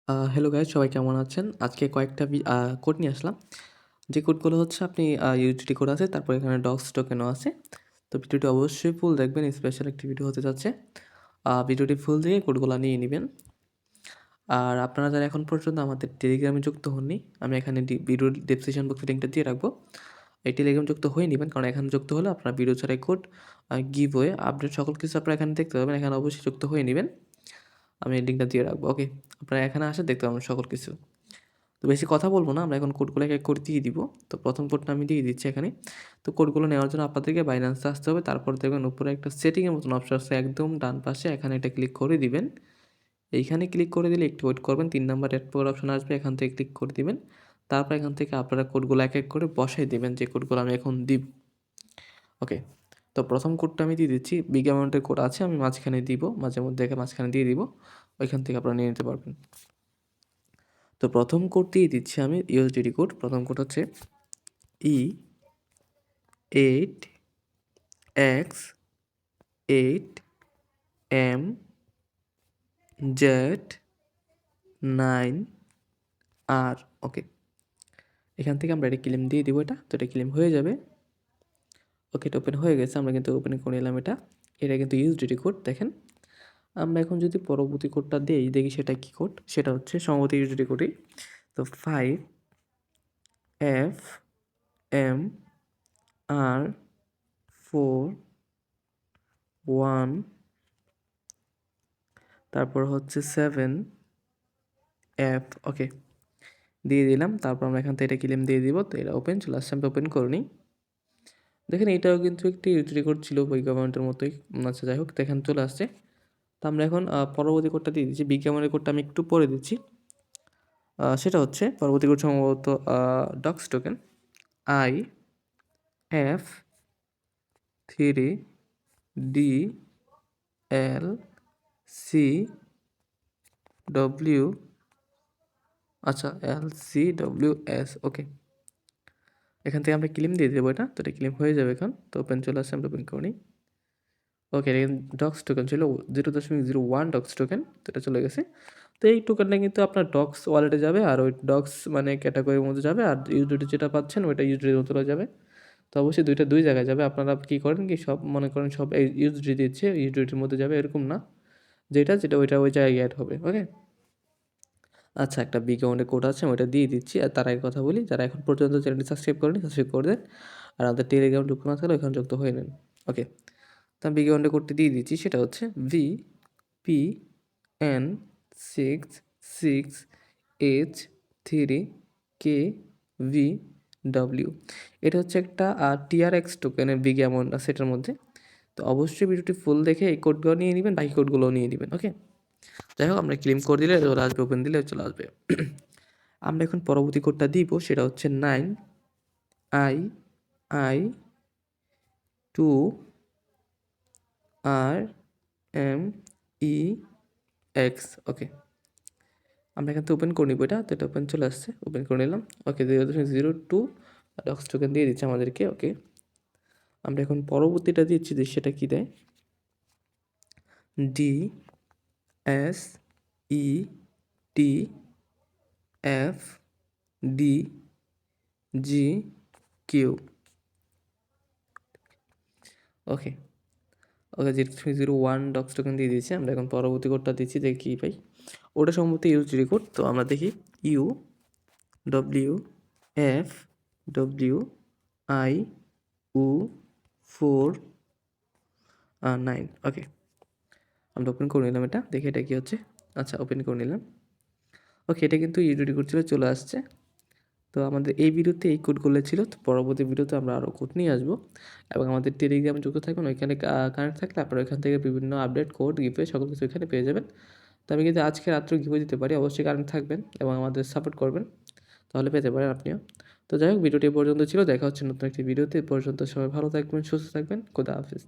Hello guys, সবাই কেমন আছেন? আজকে কয়েকটা কোড নিয়ে আসলাম। যে কোডগুলো হচ্ছে আপনি ইউটিলিটি কোড আছে, তারপর এখানে ডক্স টোকেনও আছে। তো ভিডিওটি অবশ্যই ফুল দেখবেন, স্পেশাল একটি ভিডিও হতে যাচ্ছে। ভিডিওটি ফুল দেখে কোডগুলো নিয়ে নিবেন। আর আপনারা যারা এখন পর্যন্ত আমাদের টেলিগ্রামে যুক্ত হননি, আমি এখানে ভিডিওর ডেসক্রিপশন বক্সে লিঙ্কটা দিয়ে রাখবো। এই টেলিগ্রাম যুক্ত হয়ে নিবেন, কারণ এখানে যুক্ত হলে আপনার ভিডিও ছাড়াই কোড, গিভওয়ে, আপডেট সকল কিছু আপনারা এখানে দেখতে পাবেন। এখানে অবশ্যই যুক্ত হয়ে নিবেন। আমি এই লিঙ্কটা দিয়ে রাখবো। ওকে, আপনারা এখানে আসে দেখতে পাবেন সকল কিছু। তো বেশি কথা বলবো না, আমরা এখন কোডগুলো এক এক করে দিয়ে দিব। তো প্রথম কোডটা আমি দিয়ে দিচ্ছি এখানে। তো কোডগুলো নেওয়ার জন্য আপনাদেরকে বাইন্যান্সে আসতে হবে। তারপর দেখবেন উপরে একটা সেটিংয়ের মতন অপশন আছে একদম ডান পাশে, এখানে এটা ক্লিক করে দিবেন। এইখানে ক্লিক করে দিলে একটু ওয়েট করবেন, 3 নাম্বার অ্যাড পাওয়ার অপশন আসবে, এখান থেকে ক্লিক করে দিবেন। তারপর এখান থেকে আপনারা কোডগুলো এক এক করে বসাই দিবেন, যে কোডগুলো আমি এখন দিব। ওকে, তো প্রথম কোডটা আমি দিয়ে দিচ্ছি। বিগ অ্যামাউন্টের কোড আছে, আমি মাঝখানে দিব, মাঝে মধ্যে মাঝখানে দিয়ে দিব। ওইখান থেকে আপনারা নিয়ে নিতে পারবেন। তো প্রথম কোড দিয়ে দিচ্ছি আমি, ইউএসডিটি কোড। প্রথম কোড হচ্ছে E8X8MZ9R। ওকে, এখান থেকে আমরা এটা ক্লেম দিয়ে দিব। এটা তো এটা ক্লেম হয়ে যাবে। ওকে, এটা ওপেন হয়ে গেছে, আমরা কিন্তু ওপেন করে নিলাম। এটা কিন্তু ইউএসডিটি কোড। দেখেন, আমরা এখন যদি পরবর্তী কোডটা দিই, দেখি সেটা কী কোড। সেটা হচ্ছে সম্ভবত ইউএসডিটি কোডই। তো 5FMR41, তারপর হচ্ছে 7F। ওকে, দিয়ে দিলাম। তারপর আমরা এখান থেকে এটা ক্লেম দিয়ে দিব। তো এটা ওপেন চলে আসছে, আমি ওপেন করে নিই। দেখেন, এটাও কিন্তু একটি ইউটিলিটি কোড ছিল বিগ অ্যামাউন্টের মতোই। আচ্ছা, যাই হোক, তো এখানে চলে আসছে। তো আমরা এখন পরবর্তী কোডটা দিয়ে দিচ্ছি। বিগ অ্যামাউন্টের কোডটা আমি একটু পরে দিচ্ছি। সেটা হচ্ছে পরবর্তী কোড সম্ভবত ডক্স টোকেন IF3DLCW। আচ্ছা, LCWS। ওকে, এখান থেকে আমরা ক্লেম দিয়ে দেবো এটা। তো এটা ক্লেম হয়ে যাবে এখন। তো ওপেন চলে আসছে, আমরা ওপেন করে নিই। ওকে, এটা ডক্স টোকেন ছিল 0.01 ডক্স টোকেন। তো এটা চলে গেছে। তো এই টোকেনটা কিন্তু আপনার ডক্স ওয়ালেটে যাবে, আর ওই ডক্স মানে ক্যাটাগরির মধ্যে যাবে, আর ইউডিটি যেটা পাচ্ছেন ওইটা ইউডিটির মতো যাবে। তো অবশ্যই দুই জায়গায় যাবে। আপনারা কী করেন কি, সব মনে করেন সব ইউডিটি দিচ্ছে, ইউডিটির মধ্যে যাবে এরকম না, যেটা ওইটা ওই জায়গায় অ্যাড হবে। ওকে, আচ্ছা, একটা বিগ অ্যামাউন্টের কোড আছে, ওইটা দিয়ে দিচ্ছি। আর তার আগে কথা বলি, যারা এখন পর্যন্ত চ্যানেলটি সাবস্ক্রাইব করেনি, সাবস্ক্রাইব করে দেন। আর আমাদের টেলিগ্রাম যুক্ত না থাকলে ওখানে যুক্ত হয়ে নেন। ওকে, তো আমি বিগ অ্যামাউন্টের কোডটি দিয়ে দিচ্ছি। সেটা হচ্ছে VPN66H3KVW। এটা হচ্ছে একটা TRX টোকেনের বিগ অ্যামাউন্ট আছে এটার মধ্যে। তো অবশ্যই ভিডিওটি ফুল দেখে এই কোডগুলো নিয়ে নেবেন, বাকি কোডগুলোও নিয়ে নেবেন। ওকে, যাই হোক, আমরা ক্লেম করে দিলে চলে আসবে, ওপেন দিলে চলে আসবে। আমরা এখন পরবর্তী কোডটা দিব। সেটা হচ্ছে 9II2RMEX। ওকে, আমরা এখান থেকে ওপেন করে নিব এটা। তো এটা ওপেন চলে আসছে, ওপেন করে নিলাম। ওকে, 0.02 ডক্স টোকেন দিয়ে দিচ্ছে আমাদেরকে। ওকে, আমরা এখন পরবর্তীটা দিচ্ছি, যে সেটা কী দেয়। DSETFDGQ। ওকে, 0.01 ডক্স টোকেন দিয়ে দিয়েছি। আমরা এখন পরবর্তী কোডটা দিচ্ছি, দেখি কী পাই। ওটা সম্ভবত ইউজিডি কোড। তো আমরা দেখি UWFWIU49। ওকে, আমরা ওপেন করে নিলাম এটা, দেখি এটা কী হচ্ছে। আচ্ছা, ওপেন করে নিলাম। ওকে, এটা কিন্তু ইউজিডি কোড ছিল, চলে আসছে। তো আমাদের এই ভিডিওতে এই কোডগুলো ছিল। তো পরবর্তী ভিডিওতে আমরা আরও কোড নিয়ে আসবো, এবং আমাদের টেলিগ্রামে যুক্ত থাকবেন। ওইখানে কানেক্ট থাকলে আপনারা ওইখান থেকে বিভিন্ন আপডেট, কোড, গিফট সকল কিছু এখানে পেয়ে যাবেন। তো আমি কিন্তু আজকে রাত্রে গিফট দিতে পারি, অবশ্যই কানেক্ট থাকবেন এবং আমাদের সাপোর্ট করবেন, তাহলে পেতে পারেন আপনিও। তো যাই হোক, ভিডিওটি পর্যন্ত ছিল। দেখা হচ্ছে নতুন একটি ভিডিওতে। পর্যন্ত সবাই ভালো থাকবেন, সুস্থ থাকবেন। খোদা হাফিজ।